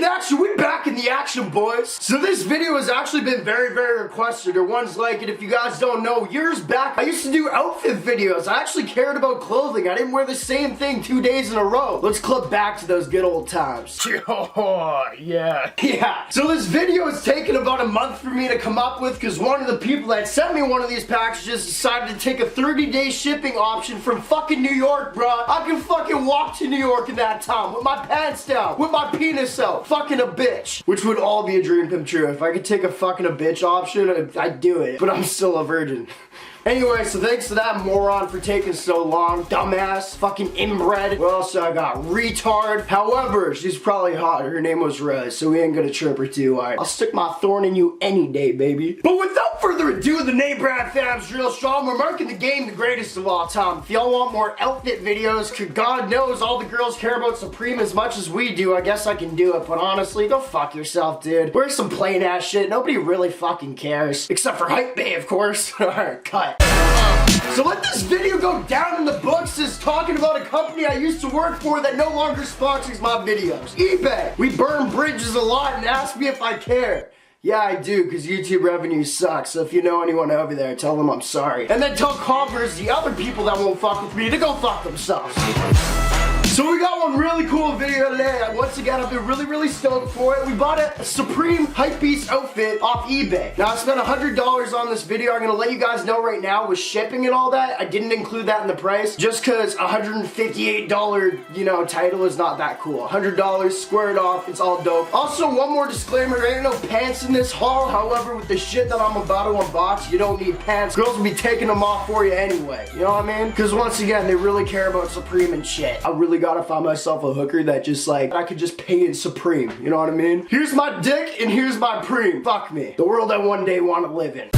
in action. We back in the action, boys. So this video has actually been very, very requested, or one's like it. If you guys don't know, years back, I used to do outfit videos. I actually cared about clothing. I didn't wear the same thing 2 days in a row. Let's clip back to those good old times. Oh, yeah. Yeah. So this video has taken about a month for me to come up with because one of the people that sent me one of these packages decided to take a 30-day shipping option from fucking New York, bruh. I can fucking walk to New York in that time with my pants down, with my penis out, fucking a bitch. Which would all be a dream come true. If I could take a fucking a bitch option, I'd do it. But I'm still a virgin. Anyway, so thanks to that moron for taking so long. Dumbass, fucking inbred. What else I got? Retard. However, she's probably hot. Her name was Rose, so we ain't gonna chirp her too hard. I'll stick my thorn in you any day, baby. But without further ado, the name brand fam's real strong. We're marking the game the greatest of all time. If y'all want more outfit videos, cause God knows all the girls care about Supreme as much as we do, I guess I can do it. But honestly, go fuck yourself, dude. Wear some plain ass shit. Nobody really fucking cares. Except for HYPEBEAST, of course. Alright, cut. So let this video go down in the books as talking about a company I used to work for that no longer sponsors my videos. eBay. We burn bridges a lot and ask me if I care. Yeah, I do, because YouTube revenue sucks, so if you know anyone over there, tell them I'm sorry. And then tell Converse, the other people that won't fuck with me, to go fuck themselves. So we got one really cool video today. Once again, I've been really stoked for it. We bought a Supreme Hypebeast outfit off eBay. Now I spent $100 on this video. I'm gonna let you guys know right now with shipping and all that, I didn't include that in the price just cause $158, you know, title is not that cool. $100 squared off, it's all dope. Also, one more disclaimer, there ain't no pants in this haul. However, with the shit that I'm about to unbox, you don't need pants. Girls will be taking them off for you anyway. You know what I mean? Cause once again, they really care about Supreme and shit. I really gotta find myself a hooker that just like, I could just pay in Supreme, you know what I mean? Here's my dick and here's my preem. Fuck me. The world I one day want to live in.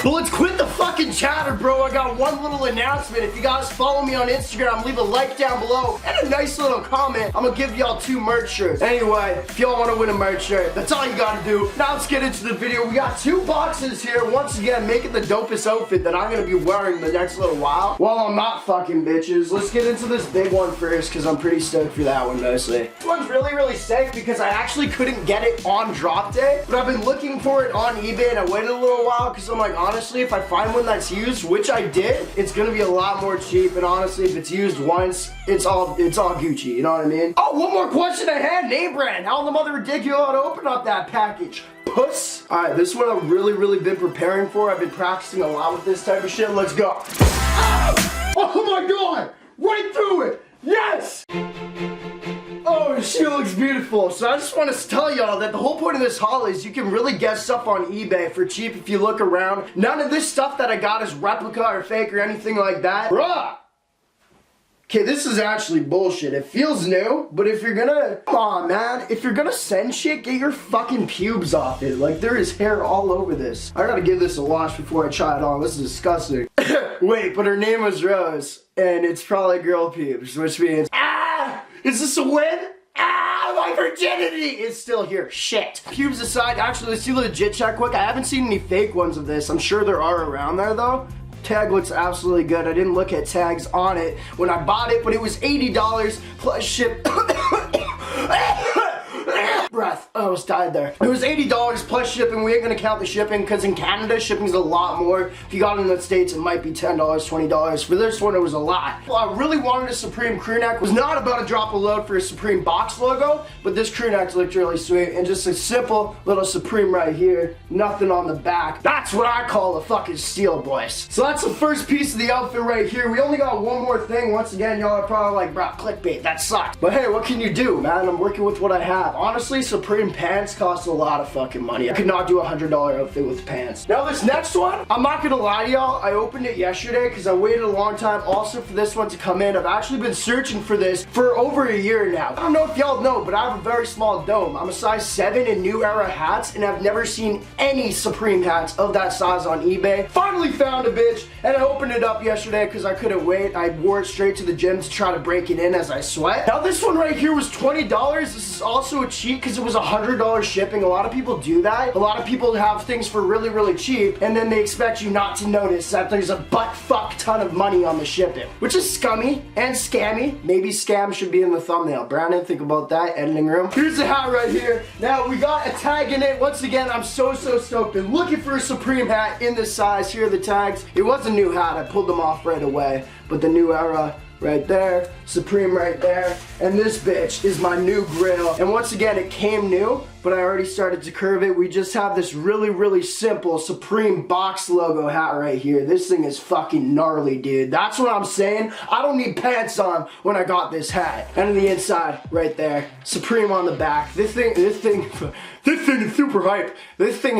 But let's quit the fucking chatter, bro. I got one little announcement. If you guys follow me on Instagram, leave a like down below and a nice little comment. I'm gonna give y'all 2 merch shirts. Anyway, if y'all want to win a merch shirt, that's all you gotta do. Now let's get into the video. We got 2 boxes here. Once again, making the dopest outfit that I'm gonna be wearing the next little while. While I'm not fucking bitches. Let's get into this big one first, because I'm pretty stoked for that one mostly. This one's really sick because I actually couldn't get it on drop day, but I've been looking for it on eBay and I waited a little while because I'm like, honestly, if I find one that's used, which I did, it's gonna be a lot more cheap. And honestly, if it's used once, it's all Gucci. You know what I mean? Oh, one more question I had. Name brand. How the mother ridiculous to open up that package? Puss. All right, this one I've really been preparing for. I've been practicing a lot with this type of shit. Let's go. Oh, oh my God! Right through it. Yes. Oh, she looks beautiful. So I just want to tell y'all that the whole point of this haul is you can really get stuff on eBay for cheap if you look around. None of this stuff that I got is replica or fake or anything like that. Bruh! Okay, this is actually bullshit. It feels new, but if you're gonna, come on, man. If you're gonna send shit, get your fucking pubes off it. Like, there is hair all over this. I gotta give this a wash before I try it on. This is disgusting. Wait, but her name was Rose, and it's probably girl pubes, which means, is this a win? My virginity is still here. Shit. Pubes aside, actually, let's do a legit check quick. I haven't seen any fake ones of this. I'm sure there are around there, though. Tag looks absolutely good. I didn't look at tags on it when I bought it, but it was $80 plus ship. Breath. I almost died there. It was $80 plus shipping. We ain't gonna count the shipping because in Canada, shipping's a lot more. If you got it in the States, it might be $10, $20. For this one, it was a lot. Well, I really wanted a Supreme crew neck. Was not about to drop a load for a Supreme box logo, but this crew neck looked really sweet. And just a simple little Supreme right here. Nothing on the back. That's what I call a fucking steal, boys. So that's the first piece of the outfit right here. We only got one more thing. Once again, y'all are probably like, bro, clickbait, that sucks. But hey, what can you do, man? I'm working with what I have. Honestly, Supreme pants cost a lot of fucking money. I could not do a $100 outfit with pants. Now this next one, I'm not gonna lie to y'all, I opened it yesterday because I waited a long time also for this one to come in. I've actually been searching for this for over a year now. I don't know if y'all know, but I have a very small dome. I'm a size 7 in new era hats, and I've never seen any Supreme hats of that size on eBay. Finally found a bitch, and I opened it up yesterday because I couldn't wait. I wore it straight to the gym to try to break it in as I sweat. Now this one right here was $20. This is also a cheat because it was $100 $100 shipping. A lot of people do that. A lot of people have things for really, really cheap, and then they expect you not to notice that there's a butt fuck ton of money on the shipping, which is scummy and scammy. Maybe scam should be in the thumbnail. Brandon, think about that, editing room. Here's the hat right here. Now, we got a tag in it. Once again, I'm so stoked. Been looking for a Supreme hat in this size. Here are the tags. It was a new hat. I pulled them off right away, but the New Era right there, Supreme right there, and this bitch is my new grill. And once again, it came new, but I already started to curve it. We just have this really, really simple Supreme box logo hat right here. This thing is fucking gnarly, dude. That's what I'm saying. I don't need pants on when I got this hat. And on the inside, right there, Supreme on the back. This thing is super hype. This thing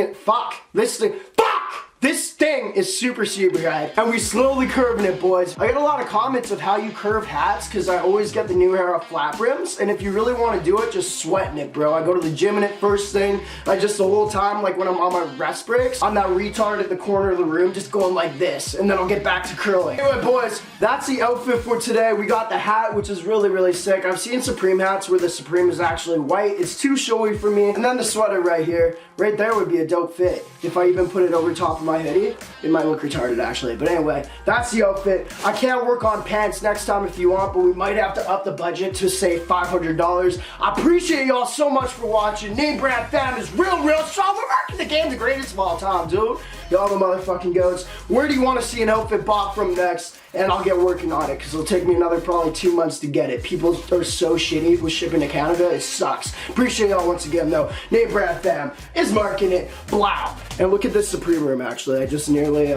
is super hype. And we slowly curving it, boys. I get a lot of comments of how you curve hats because I always get the New Era flat brims. And if you really want to do it, just sweating it, bro. I go to the gym in it first thing. I just the whole time, like when I'm on my rest breaks, I'm that retard at the corner of the room just going like this. And then I'll get back to curling. Anyway, boys, that's the outfit for today. We got the hat, which is really, really sick. I've seen Supreme hats where the Supreme is actually white. It's too showy for me. And then the sweater right here. Right there would be a dope fit. If I even put it over top of my hoodie, it might look retarded actually. But anyway, that's the outfit. I can't work on pants next time if you want, but we might have to up the budget to say $500. I appreciate y'all so much for watching. Name Brand Fam is real strong. We're marking the game the greatest of all time, dude. Y'all the motherfucking goats. Where do you want to see an outfit bought from next? And I'll get working on it because it'll take me another probably 2 months to get it. People are so shitty with shipping to Canada. It sucks. Appreciate y'all once again though. Name Brand Fam is marking it. Blow. And look at this Supreme room actually. I just nearly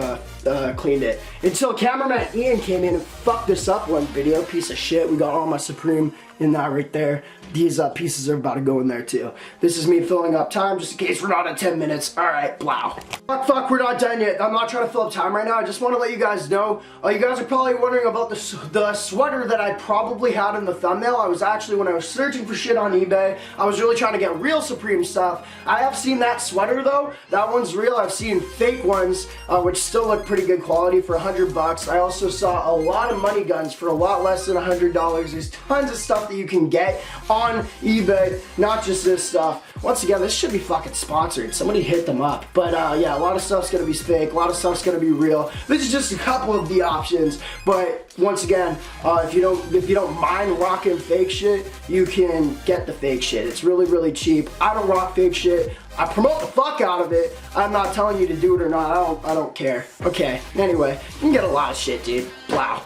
cleaned it. Until cameraman Ian came in and fucked this up one video. Piece of shit. We got all my Supreme in that right there. These pieces are about to go in there too. This is me filling up time just in case we're not at 10 minutes. Alright, blow. Fuck, we're not done yet. I'm not trying to fill up time right now. I just want to let you guys know. You guys are probably wondering about the sweater that I probably had in the thumbnail. I was actually, when I was searching for shit on eBay, I was really trying to get real Supreme stuff. I have seen that sweater though. That one's real. I've seen fake ones, which still look pretty good quality for $100. I also saw a lot of money guns for a lot less than $100. There's tons of stuff that you can get on eBay, not just this stuff. Once again, this should be fucking sponsored. Somebody hit them up. But yeah, a lot of stuff's gonna be fake, a lot of stuff's gonna be real. This is just a couple of the options. But once again, if you don't mind rocking fake shit, you can get the fake shit. It's really, really cheap. I don't rock fake shit. I promote the fuck out of it. I'm not telling you to do it or not. I don't care. Okay, anyway, you can get a lot of shit, dude. Wow.